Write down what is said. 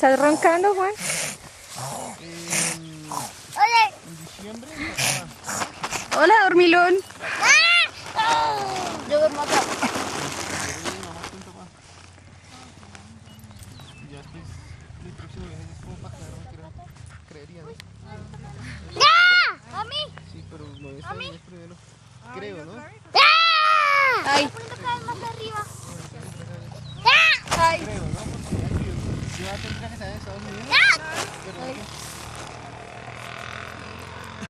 ¿Estás roncando, Juan? En diciembre. Hola, dormilón. Yo duermo acá. Ya después, mi próximo viaje es como para quedarme, creería, ¿no? ¡Ya! ¡Mami! Sí, pero me voy a estar bien primero. Creo, ¿no? ¡Ya! Ay. Poniendo cada vez más arriba. Ay. Creo, ¿no? Porque yo ya tengo trajes en Estados Unidos. ¡Ya! Pero